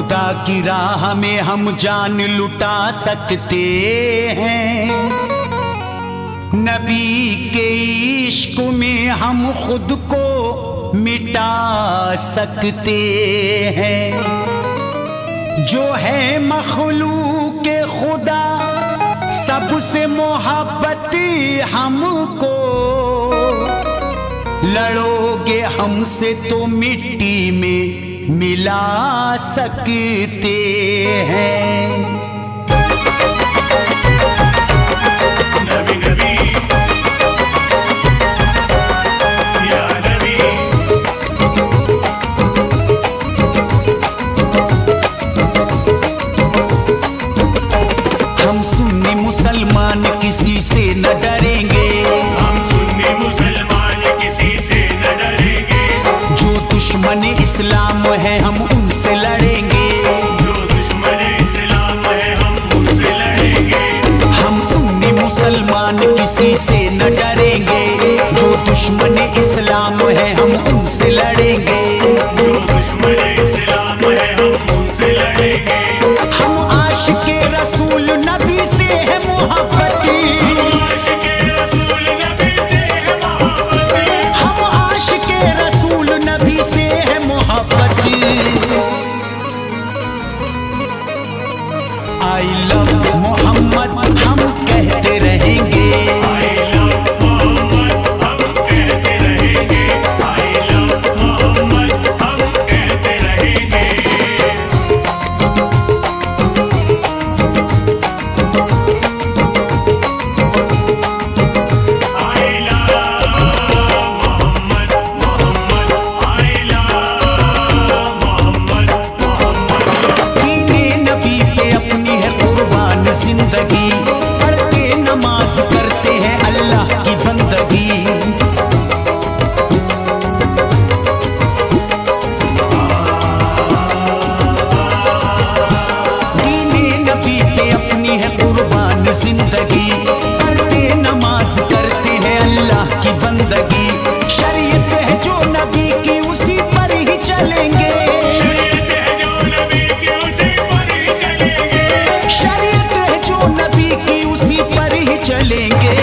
खुदा की राह में हम जान लुटा सकते हैं, नबी के इश्क में हम खुद को मिटा सकते हैं। जो है मखलूक खुदा सबसे मोहब्बत हमको, लड़ोगे हमसे तो मिट्टी में मिला सकते हैं। मुसलमान किसी से न डरेंगे, हम सुन्नी मुसलमान किसी से न डरेंगे। जो दुश्मन इस्लाम है हम उनसे लड़ेंगे, जो दुश्मन इस्लाम है हम उनसे लड़ेंगे। हम सुन्नी मुसलमान किसी से न डरेंगे, जो दुश्मन इस्लाम है हम उनसे लड़ेंगे, जो दुश्मन इस्लाम है हम उनसे लड़ेंगे। हम आशिक़े रसूल नबी से है मोहब्बती, हम आशिक़े रसूल नबी से है मोहब्बती। आई लव मोहम्मद हम कहते रहेंगे, जिंदगी पढ़ते नमाज करते हैं अल्लाह की बंदगी। दीने नबी पे अपनी है कुर्बान जिंदगी, पढ़ते नमाज करते हैं अल्लाह की बंदगी। शरीयत है जो नबी की उसी पर ही चलेंगे, नबी की उसी पर ही चलेंगे।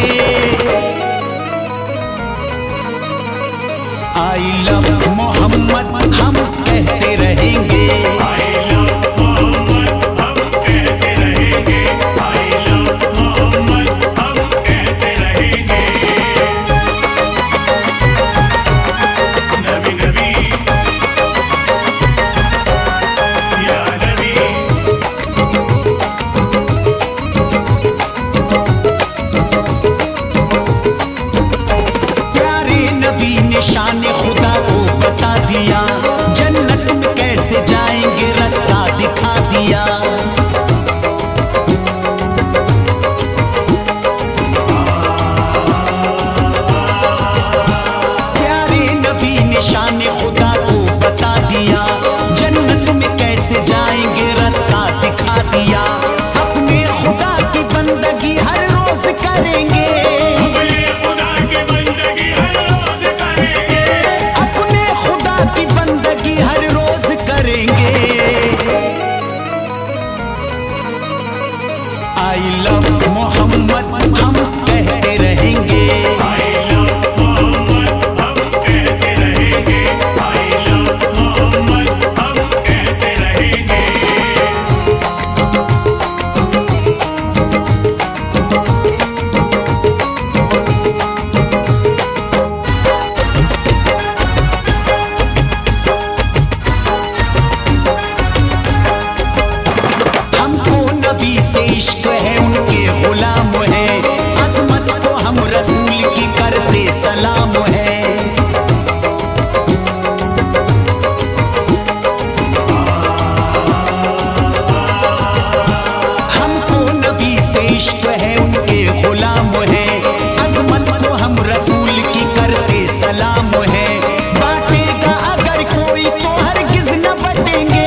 आई लव मोहम्मद हम कहते रहेंगे, आई लव मोहम्मद हम कहते रहेंगे, आई लव मोहम्मद हम कहते रहेंगे। नबी नबी या नबी, शान खुदा को बता दिया, जन्नत में कैसे जाएंगे रास्ता दिखा दिया। प्यारे नबी ने शान खुदा को बता दिया, जन्नत में कैसे जाएंगे रास्ता दिखा दिया। अपने खुदा की बंदगी हर रोज करेंगे, की बंदगी हर रोज करेंगे। आई लव मोहम्मद हम कहते रहेंगे, आई लव मोहम्मद हम कहते रहेंगे, आई लव मोहम्मद हम कहते रहेंगे। इश्क है उनके गुलाम है, अजमत को हम रसूल की करते सलाम है। हमको नबी से इश्क है उनके गुलाम है, अजमत को हम रसूल की करते सलाम है। बांटेगा अगर कोई तो हरगिज न बटेंगे,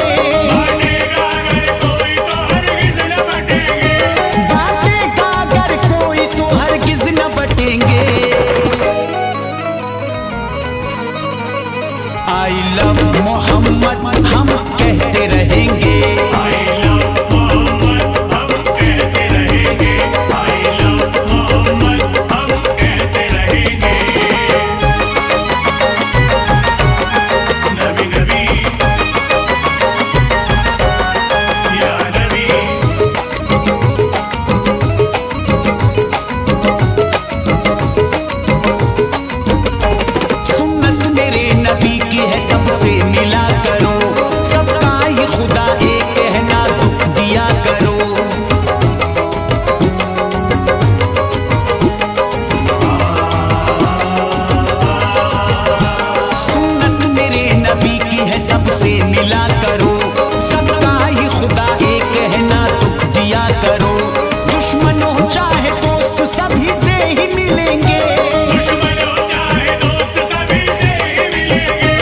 आई लव मोहम्मद हम कहते कहते रहेंगे। I love मोहम्मद हम कहते रहेंगे। I love मोहम्मद हम कहते रहेंगे। नबी नबी या नबी सुन्नत मेरे नबी की है, सबसे मिला करो, सबका ही खुदा एक कहना दुख दिया करो। सुन्नत मेरे नबी की है, सबसे मिला करो, सबका ही खुदा एक कहना दुख दिया करो। दुश्मन हो चाहे दोस्त सभी से ही मिलेंगे, दुश्मन हो चाहे दोस्त सभी से ही मिलेंगे।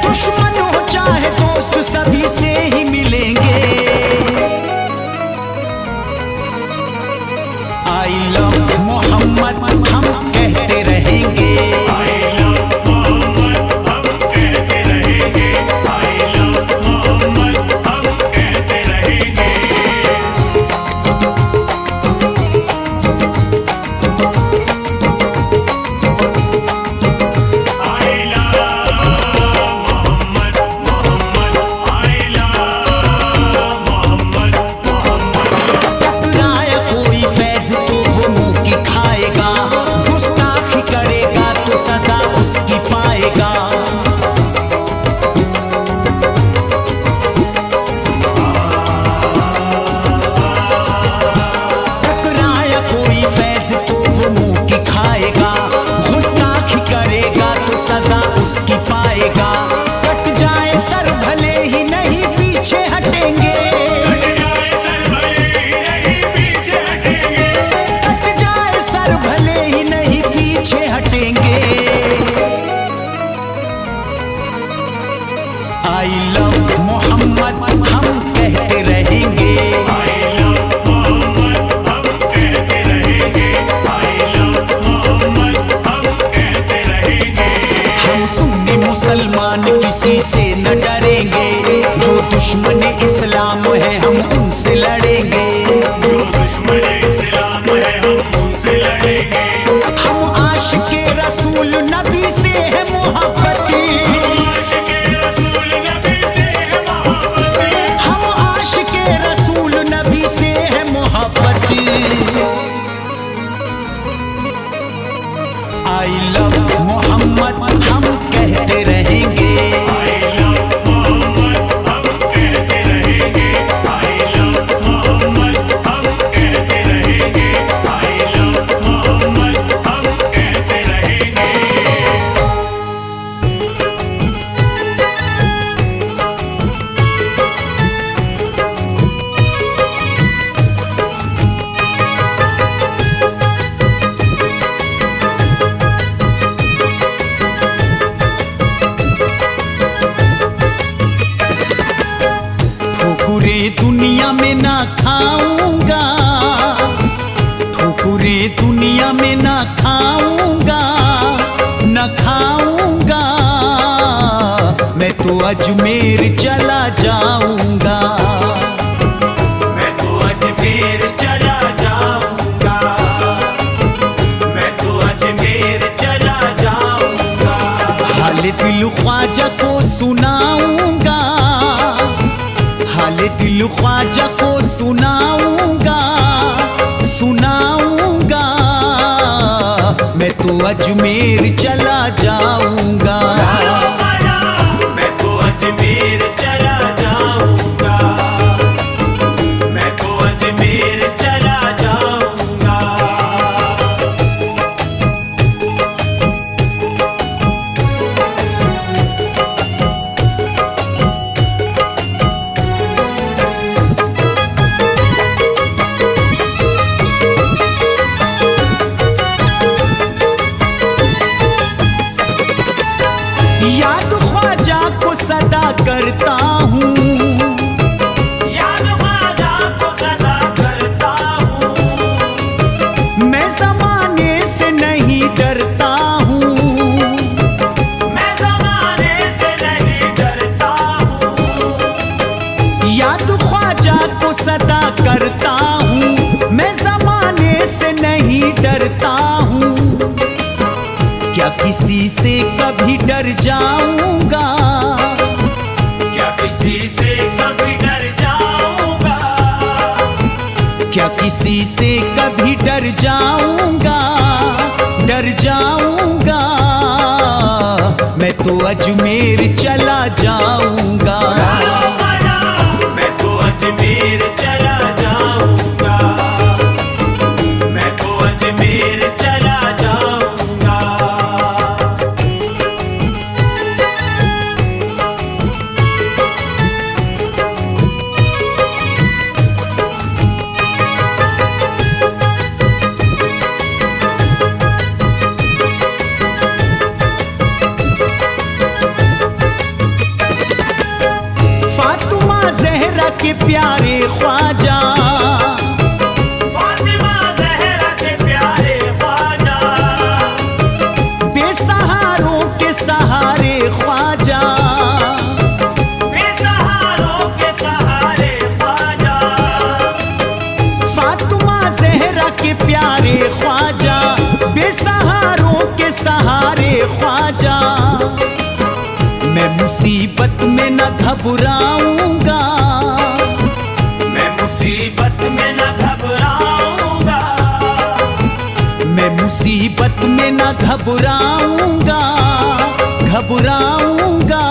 दुश्मन हो चाहे दोस्त सभी से ही मिलेंगे। आई लव मोहम्मद हम कहते रहेंगे। I love मोहम्मद हम कहते रहेंगे। I love मोहम्मद हम कहते रहेंगे। I love Mohammad Mohammad I love Mohammad Mohammad. टकराया कोई फैज तो वो मुंह की खाएगा, गुस्ताखी करेगा तो सजा उसकी पाएगा। टकराया कोई फैज तो वो मुंह की खाएगा, गुस्ताखी करेगा तो सजा उसकी पाएगा। कट जाए सर भले ही नहीं पीछे हटेंगे, कट जाए सर भले ही नहीं पीछे हटेंगे। कट जाए सर भले ही नहीं पीछे हटेंगे। आई लव मोहम्मद हम कहते रहेंगे। I love मोहम्मद हम कहते रहेंगे। I love मोहम्मद हम कहते रहेंगे। हम सुन्नी मुसलमान किसी से न डरेंगे, जो दुश्मन इस्लाम है हम उनसे लड़ेंगे। जो दुश्मन इस्लाम है हम उनसे लड़ेंगे। हम आशिके रसूल नबी से है मोहब्बती, आशिके रसूल नबी से है मोहब्बती। हम आशिके रसूल नबी से है मोहब्बती। आई लव मोहम्मद हम कहते रहेंगे। I love मोहम्मद हम कहते रहेंगे। I love मोहम्मद हम कहते रहेंगे। I love मोहम्मद हम कहते रहेंगे। ठोकुरे दुनिया में ना खाऊंगा, ठोकुरे दुनिया में ना खाऊंगा, न खाऊंगा। मैं तो अजमेर चला जाऊंगा, मैं तो अजमेर चला जाऊंगा। मैं तो अजमेर चला जाऊंगा। हाल दिल ख्वाजा को सुनाऊंगा, हाल दिल ख्वाजा को सुनाऊंगा, सुनाऊंगा। मैं तो अजमेर चला जाऊंगा। मैं तो अजमेर चला जाऊंगा। मैं तो अजमेर चला जाऊंगा। याद ख्वाजा को सदा करता हूँ, याद ख्वाजा को सदा करता हूँ। मैं जमाने से नहीं डरता हूँ, मैं जमाने से नहीं डरता हूँ। किसी से कभी डर जाऊंगा, क्या किसी से कभी डर जाऊंगा, क्या किसी से कभी डर जाऊंगा, डर जाऊंगा। मैं तो अजमेर चला जाऊंगा, मैं तो अजमेर चला जाऊंगा, मैं तो अजमेर चला जाऊंगा। फातिमा ज़हरा के प्यारे ख्वाजा, फातिमा ज़हरा के प्यारे ख्वाजा, बेसहारों के सहारे ख्वाजा, बेसहारों के सहारे ख्वाजा, फातिमा ज़हरा के प्यारे ख्वाजा, बेसहारों के सहारे ख्वाजा। मैं मुसीबत में न घबराऊंगा, मैं मुसीबत में न घबराऊंगा, मैं मुसीबत में न घबराऊंगा, घबराऊंगा।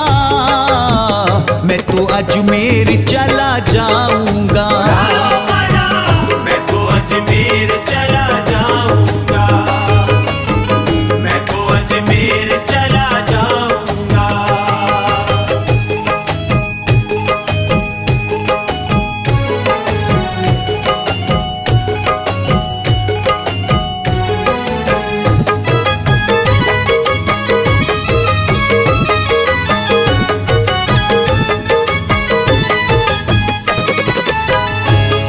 मैं तो अजमेर चला जाऊंगा, मैं तो अजमेर चला जाऊंगा, मैं तो अजमेर चला जाऊंगा।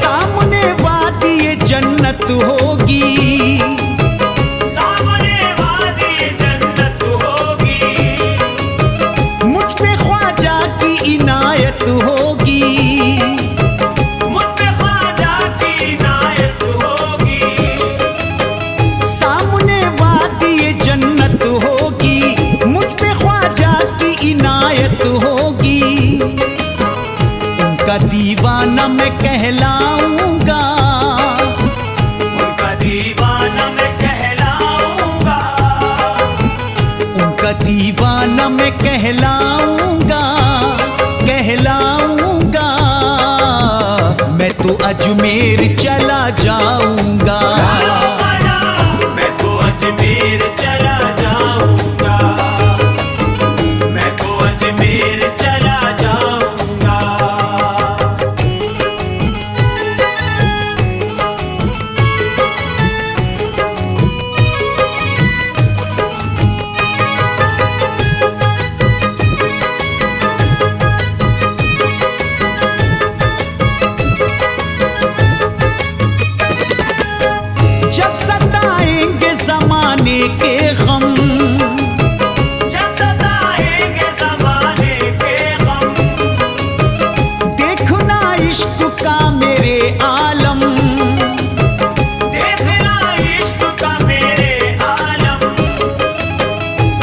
सामने वादी जन्नत होगी, सामने वादी जन्नत होगी, मुझ पे ख्वाजा की इनायत होगी, मुझ पे ख्वाजा की इनायत होगी, सामने वादी जन्नत होगी, मुझ पे ख्वाजा की इनायत होगी। उनका दीवाना मैं कहलाऊंगा, उनका दीवाना मैं कहलाऊंगा, उनका दीवाना मैं कहलाऊंगा, कहलाऊंगा। मैं तो अजमेर चला जाऊंगा, मैं तो अजमेर चला जाऊंगा, मैं तो अजमेर चला जाऊंगा। जब सताएंगे जमाने के गम, जब सताएंगे ज़माने के गम, देखना इश्क का मेरे आलम, देखना इश्क का मेरे आलम,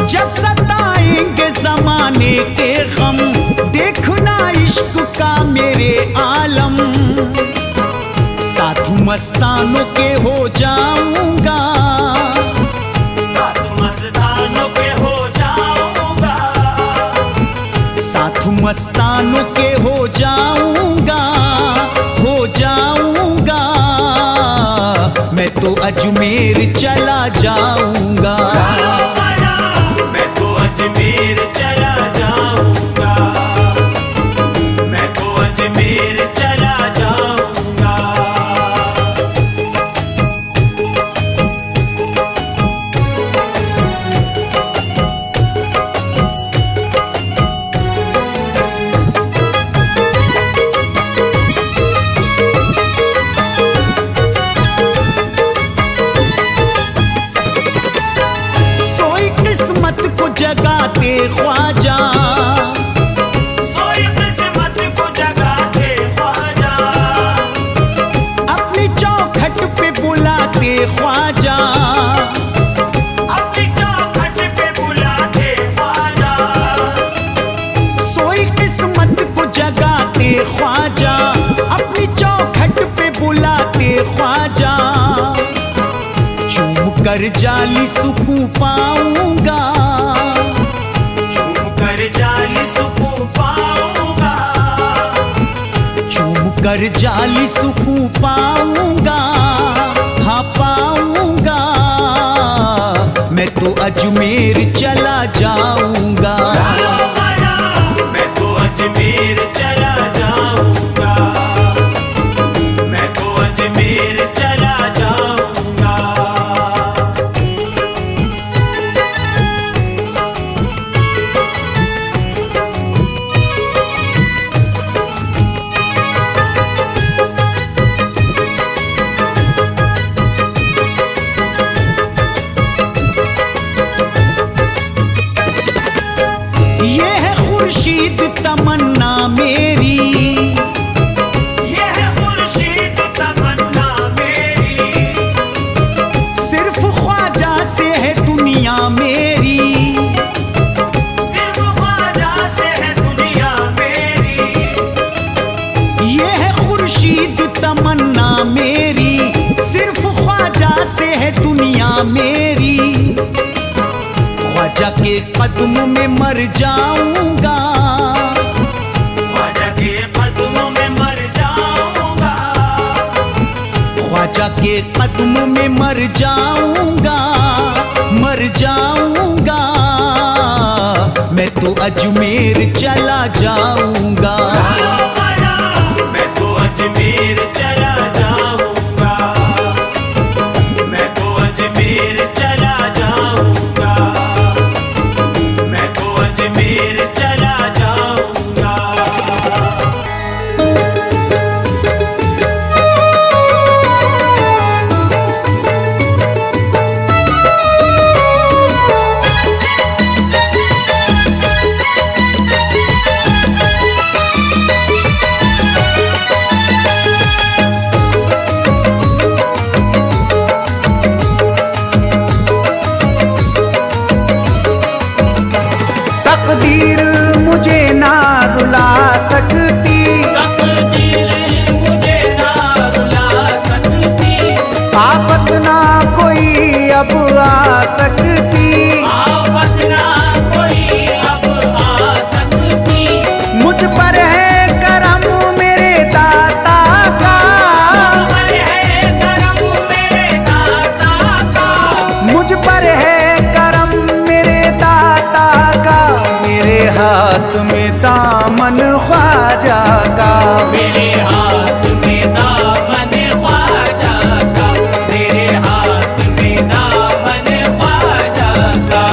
जब सताएंगे जमाने के गम, देखना इश्क का मेरे आलम। साथ मस्तानों के हो जाऊंगा, साथ मस्तानों के हो जाऊंगा, साथ मस्तानों के हो जाऊंगा, हो जाऊंगा। मैं तो अजमेर चला जाऊंगा, मैं तो अजमेर चला जाऊंगा, मैं तो अजमेर चला जाऊंगा। सोई किस्मत को जगाते ख्वाजा, सोई किस्मत को जगाते ख्वाजा, अपनी चौखट पे बुलाते ख्वाजा, अपनी चौखट पे कर जाली सुकून पाऊंगा, चूम कर जाली सुकून पाऊंगा, चूम कर जाली सुकून पाऊंगा, हाँ पाऊंगा। मैं तो अजमेर चला जाऊंगा, मैं तो अजमेर चला जाऊंगा, मैं तो अजमेर चला जाऊंगा। ये है खुर्शीद तमन्ना मेरी, ये है खुर्शीद तमन्ना मेरी, सिर्फ ख्वाजा से है दुनिया मेरी, सिर्फ ख्वाजा से है दुनिया मेरी। ये है खुर्शीद तमन्ना मेरी, सिर्फ ख्वाजा से है दुनिया मेरी। ख्वाजा के कदमों में मर जाऊंगा, ख्वाजा के कदमों में मर जाऊंगा, ख्वाजा के कदमों में मर जाऊंगा, मर जाऊंगा। मैं तो अजमेर चला जाऊंगा, मैं तो अजमेर चला जाऊंगा, मैं तो अजमेर चला जाऊंगा, मैं तो अजमेर चला जाऊंगा। तकदीर मुझे ना रुला सकती, तकदीर मुझे ना रुला सकती, आफत ना कोई अब आ सकती, आफत ना कोई अब आ सकती। मुझ पर है करम मेरे दाता का, पर है करम मेरे दाता का, मुझ पर है करम मेरे दाता का। मेरे हाथ में दामन ख्वाजा का, मेरे हाथ में दामन ख्वाजा का, मेरे हाथ में दामन ख्वाजा का।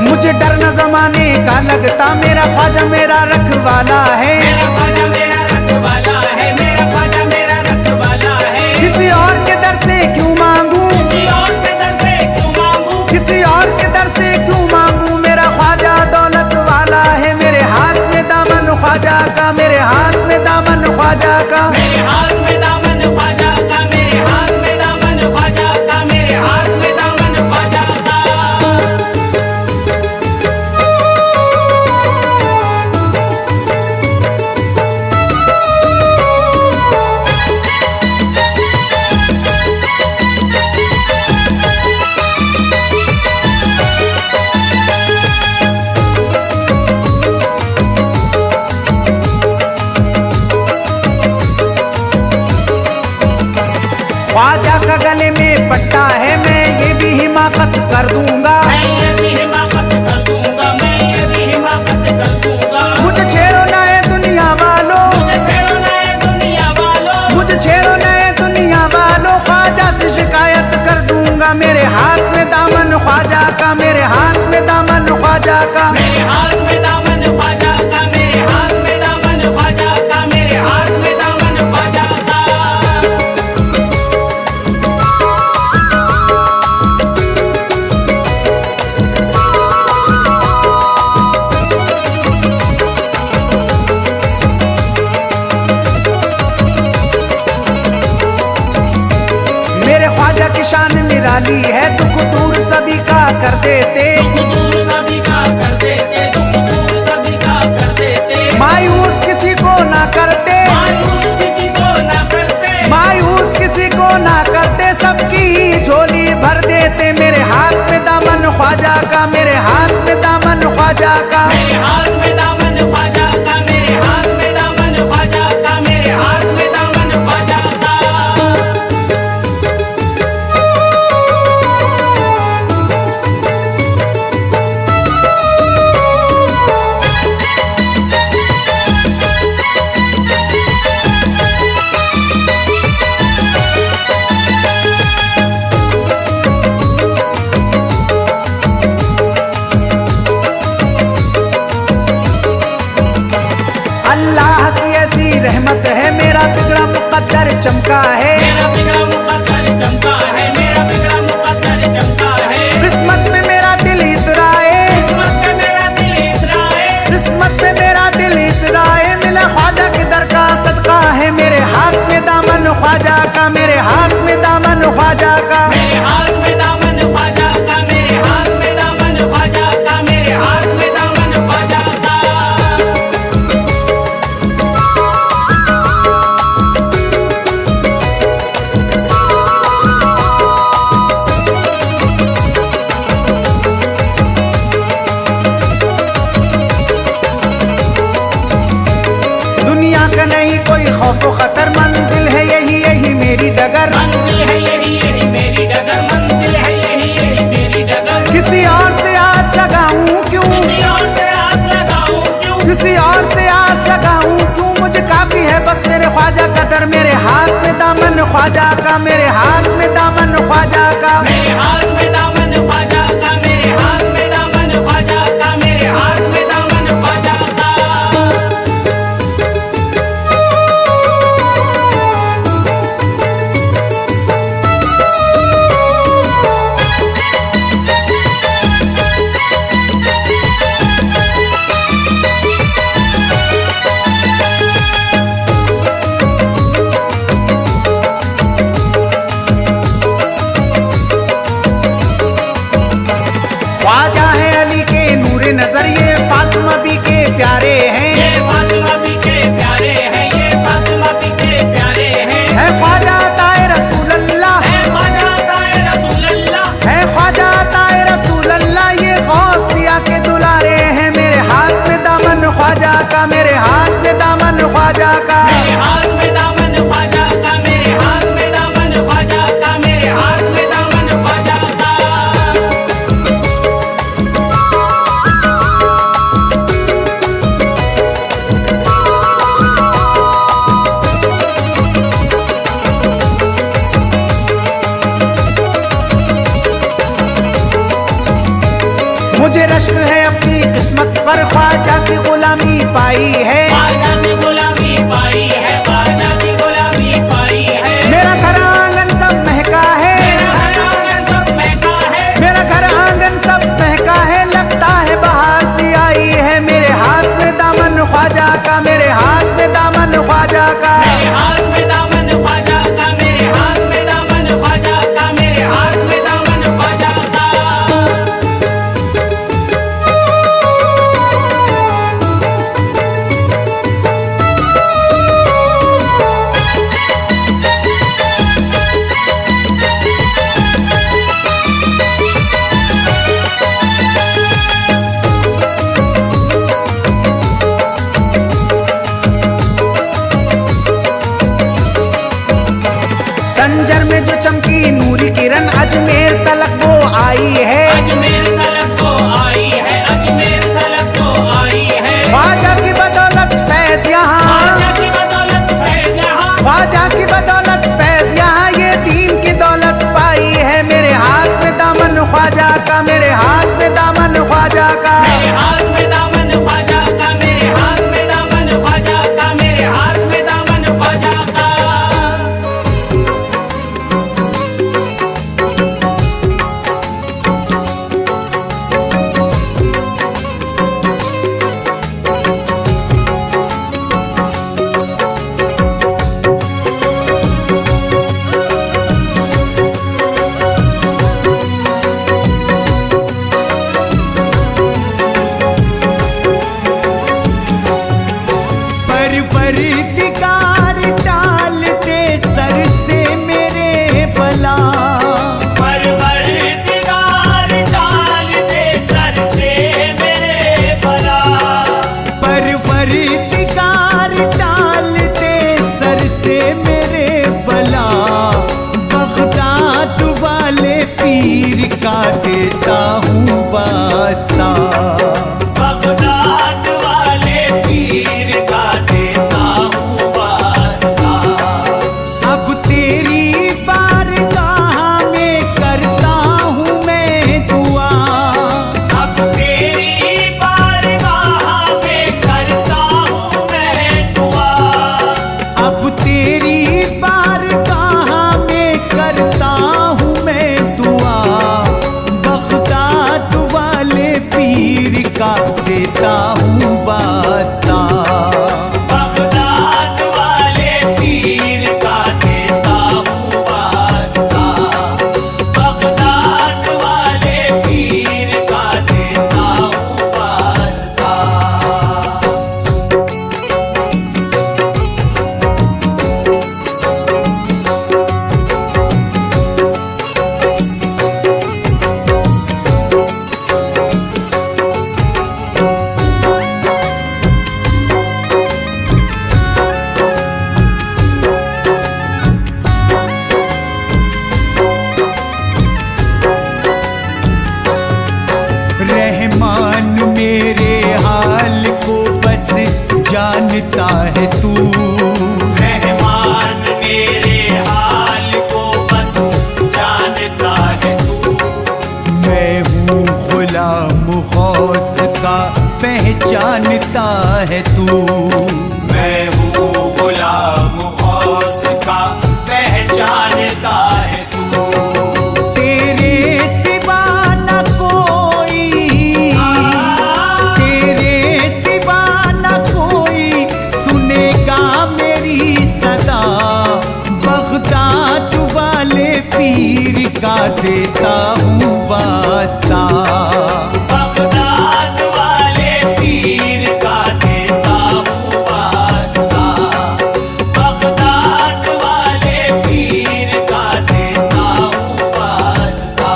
मुझे डर न जमाने का लगता, मेरा ख्वाजा मेरा रखवाला है। मेरा ख्वाजा मेरा रखवाला है, मेरा ख्वाजा मेरा रखवाला है। किसी और के दर से क्यों मांगू, किसी और के दर से क्यों मांगू, किसी और के दर से क्यों मांगू। मेरा ख्वाजा दौलत वाला है, मेरे हाथ में दामन ख्वाजा का, मेरे हाथ में दामन ख्वाजा का। मेरे हाथ में दामन ख्वाजा का, मेरे हाथ में दामन ख्वाजा का, मेरे हाथ में दामन ख्वाजा का। ख्वाजा का गले में पट्टा है, मैं ये भी हिमाकत कर दूंगा। मैं ये भी हिमाकत कर दूंगा, मैं ये भी हिमाकत कर दूंगा। मुझे छेड़ो ना ये दुनिया वालों, मुझे छेड़ो ना ये दुनिया वालों, मुझे छेड़ो ना ये दुनिया वालों। ख्वाजा से शिकायत कर दूंगा, मेरे हाथ में दामन ख्वाजा का, मेरे हाथ में दामन ख्वाजा का। मेरे हाथ में दामन ख्वाजा का, मेरे हाथ में दामन ख्वाजा का, मेरे हाथ में दामन ख्वाजा का। डाली है, दुख दूर सभी का कर देते, दुख दूर सभी का कर देते, दुख दूर सभी का कर देते। मायूस किसी को ना करते, मायूस किसी को ना करते, मायूस किसी को ना करते, सबकी झोली भर देते। मेरे हाथ में दामन ख्वाजा का, मेरे हाथ में दामन ख्वाजा का, मेरे हाथ में दामन ख्वाजा का, मेरे हाथ में दामन ख्वाजा का, मेरे हाथ में दामन ख्वाजा का। अल्लाह की ऐसी रहमत है, मेरा बिगड़ा मुकद्दर चमका है, मेरा बिगड़ा मुकद्दर चमका है, मेरा बिगड़ा मुकद्दर चमका है। किस्मत में मेरा दिल इतराए, किस्मत पे मेरा दिल इतराए, किस्मत में मेरा दिल इतराए, मिला ख्वाजा के दर का सदका है। मेरे हाथ में दामन ख्वाजा का, मेरे हाथ में दामन ख्वाजा का, मेरे हाथ में दामन ख्वाजा का, मेरे हाथ में दामन ख्वाजा का, मेरे हाथ में दामन ख्वाजा का। दुनिया का नहीं कोई खौफ खतर, मंजिल है यही यही मेरी डगर, मंजिल है यही यही मेरी डगर, मंजिल है यही यही मेरी डगर। किसी और से आस लगाऊं क्यों, किसी और से आस लगाऊं क्यों, किसी और से आस लगाऊं क्यों, मुझे काफी है बस मेरे ख्वाजा का दर। मेरे हाथ में दामन ख्वाजा का, मेरे हाथ में दामन ख्वाजा का, मेरे हाथ में दामन ख्वाजा का, मेरे हाथ में दामन ख्वाजा का, मेरे हाथ में दामन ख्वाजा का। ख्वाजा है अली के नूरे नजर, ये फातिमा भी के प्यारे हैं, ये फातिमा भी के प्यारे हैं, ये फातिमा भी के प्यारे हैं। है ख्वाजा ताए रसूल अल्लाह, है ख्वाजा ताए रसूल अल्लाह, है ख्वाजा ताए रसूल अल्लाह, ये गौस पिया के दुलारे हैं। मेरे हाथ में दामन ख्वाजा का, मेरे हाथ में दामन ख्वाजा का, मेरे हाथ में दामन ख्वाजा का, मेरे हाथ में दामन ख्वाजा का, मेरे हाथ में दामन ख्वाजा का। मुझे रश्क है अपनी किस्मत पर, ख्वाजा की गुलामी पाई है, ख्वाजा की गुलामी पाई है, ख्वाजा की गुलामी पाई है। मेरा घर आंगन सब महका है, मेरा घर आंगन सब महका है, मेरा घर आंगन सब महका है, लगता है बहार सी आई है। मेरे हाथ में दामन ख्वाजा का, मेरे हाथ में दामन ख्वाजा का, मेरे हाथ में दामन ख्वाजा का, मेरे हाथ में दामन ख्वाजा का, मेरे हाथ में दामन ख्वाजा का। संजर में जो चमकी नूरी किरण, अजमेर तलक वो आई है, अजमेर तलक को आई है, अजमेर तलक को आई है। ख्वाजा की बदौलत फैज यहाँ, ख्वाजा की बदौलत फैज यहाँ, ख्वाजा की बदौलत फैज यहाँ, ये दीन की दौलत पाई है। मेरे हाथ में दामन ख्वाजा का, मेरे हाथ में दामन ख्वाजा का, मेरे हाथ में दामन ख्वाजा का, मेरे हाथ में दामन ख्वाजा का, मेरे हाथ में दामन ख्वाजा का। वास्ता। बगदाद वाले पीर का देता हूँ वास्ता। अब तेरी बारगाह में करता हूँ मैं दुआ। अब तेरी बारगाह में करता हूँ मैं दुआ। अब तेरी बारगाह में करता हूँ मैं दुआ। बगदाद वाले पीर का देता हूँ वास्ता। बगदाद वाले पीर का देता हूँ वास्ता। बगदाद वाले पीर का देता हूँ वास्ता। रहमान मेरे हाल को बस जानता है तू। रहमान मेरे हाल को बस जानता है तू। मैं हूँ गुलाम गौस का पहचानता है तू। मैं हूँ गुलाम गौस का पहचानता है तू। तेरे सिवा न कोई, तेरे सिवा न कोई सुनेगा मेरी सदा। बगदाद वाले पीर का देता हूँ वास्ता। बगदाद वाले पीर का देता हूँ वास्ता। बगदाद वाले पीर का देता हूँ वास्ता।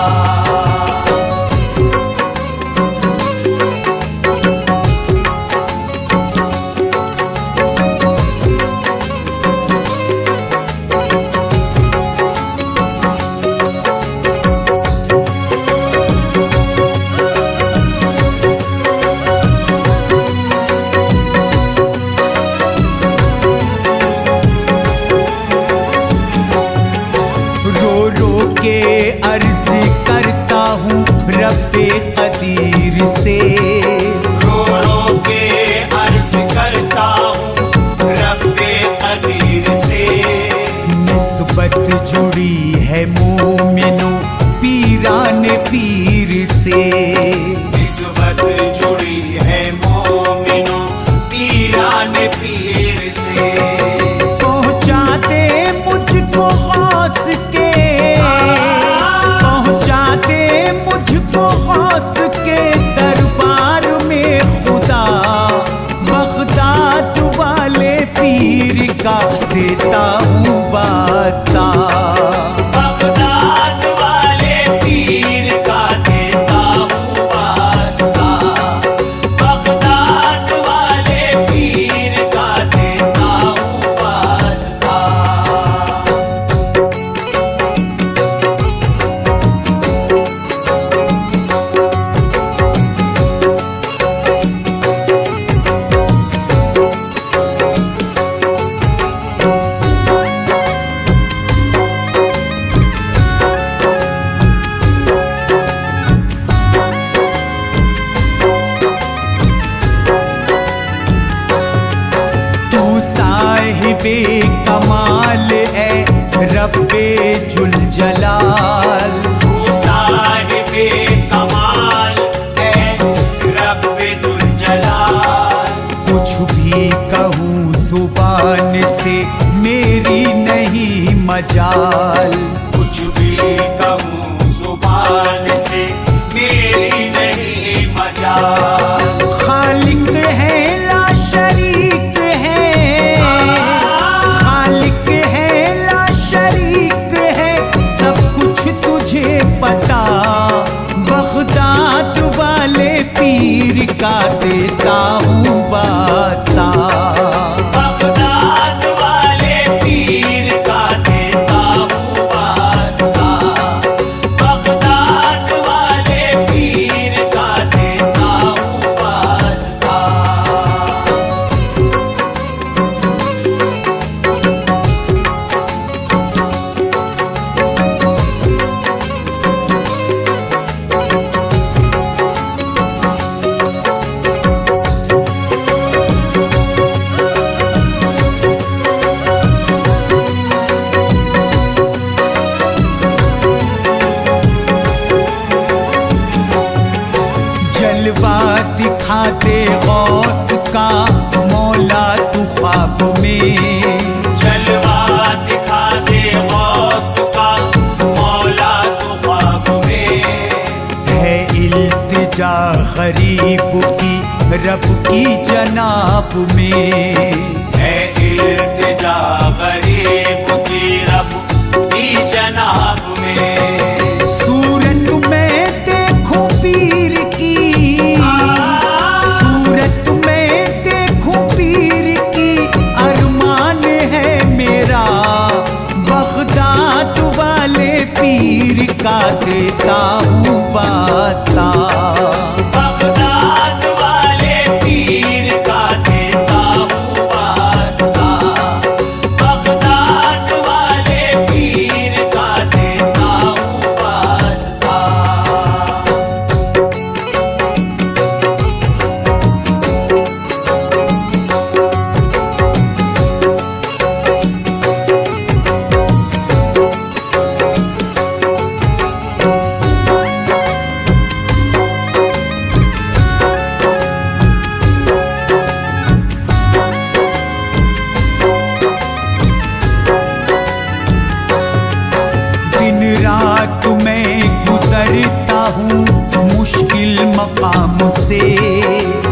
रो रो के अर्ज करता हूँ रब्बे कदीर से। रो रो के अर्ज करता हूँ रब्बे कदीर से। निस्बत जुड़ी है मोमिनो पीरान पीर से। निस्बत जुड़ी है मोमिनो पीरान पीर से। पहुँचा दे मुझको गौस के, पहुँचा दे मुझको गौस के दरबार में खुदा। बगदाद वाले पीर का देता हूँ वास्ता। बगदाद वाले पीर का देता हूँ वास्ता। बगदाद वाले पीर का देता हूँ वास्ता। तू साहिबे कमाल है रब्बे जुल जलाल। तू साहिबे कमाल है रब्बे जुल जलाल। कुछ भी कहूँ जुबान से मेरी नहीं मजाल। कुछ भी कहूँ जुबान से मेरी नहीं मजाल। खालिक है ला शरीक है, खालिक है ला शरीक है, सब कुछ तुझे पता। बगदाद वाले पीर का देता हूँ वास्ता। बगदाद वाले पीर का देता हूँ वास्ता। बगदाद वाले पीर का देता जलवा दिखा दे गौस का मौला तू ख्वाब में, जलवा दिखा दे गौस का मौला तू ख्वाब में। है इल्तिजा गरीब की रब की जनाब में, है इल्तिजा गरीब की रब की जनाब में। सूरत में देखूं पीर की, सूरत में देखूं पीर की, अरमान है मेरा बगदाद वाले पीर का देता हूँ वास्ता। बगदाद वाले पीर का देता हूँ वास्ता, बगदाद वाले पीर का देता हूँ वास्ता। दिन रात मैं गुजरता हूँ मुश्किल मकाम से,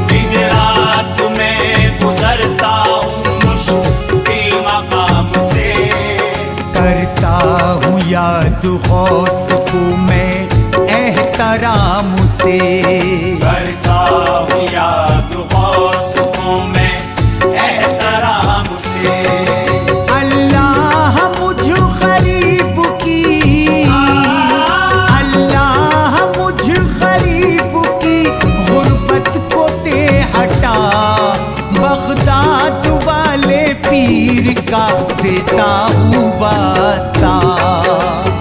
दिन रात मैं गुजरता हूँ मुश्किल मकाम से। करता हूँ याद गौस को मैं एहतराम से, करता हूँ याद गौस को मैं एहतराम से। अल्लाह मुझ गरीब की, अल्लाह मुझ गरीब की गुर्बत को दे हटा, बगदाद वाले पीर का देता हूँ वास्ता।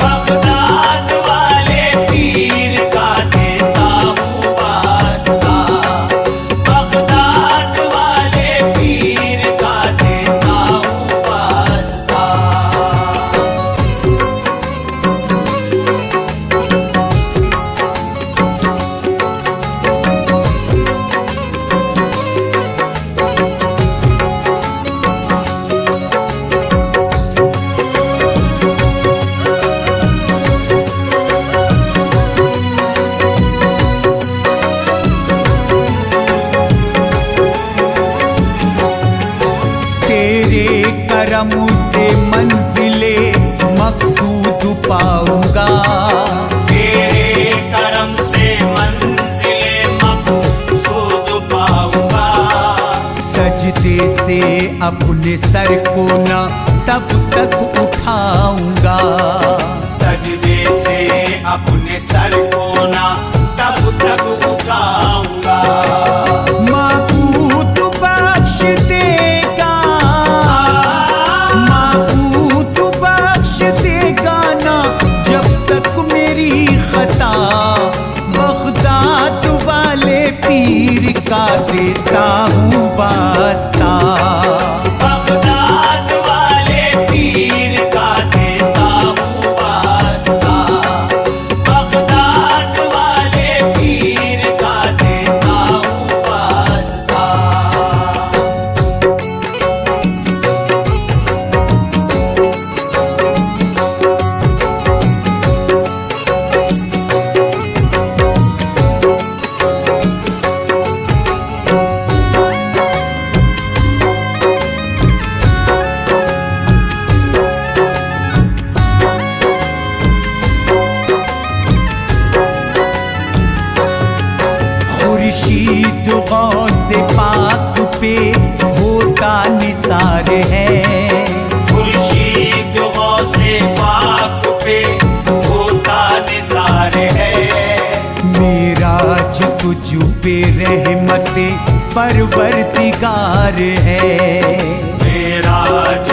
बगदाद वाले पीर का देता हूँ वास्ता, बगदाद वाले पीर का देता हूँ वास्ता। तेरे करम से मंजिले मकसूद पाऊंगा, तेरे करम से मंजिले मकसूद पाऊंगा। सजदे से अपने सर को न तब तक उठाऊंगा, सजदे से अपने सर को ना तब तक उठाऊंगा। माबूद बख्श देगा, माबूद बख्श देगा ना जब तक मेरी खता, बगदाद वाले पीर का देता हूँ वास्ता। बगदाद वाले पीर का देता हूँ वास्ता, बगदाद वाले पीर का देता हूँ वास्ता। खुर्शीद गौस पाक पे होता निसार है, खुर्शीद गौसे पाक पे होता निसार है। मेराज तुझ पे रहमते परवरदिगार है, मेराज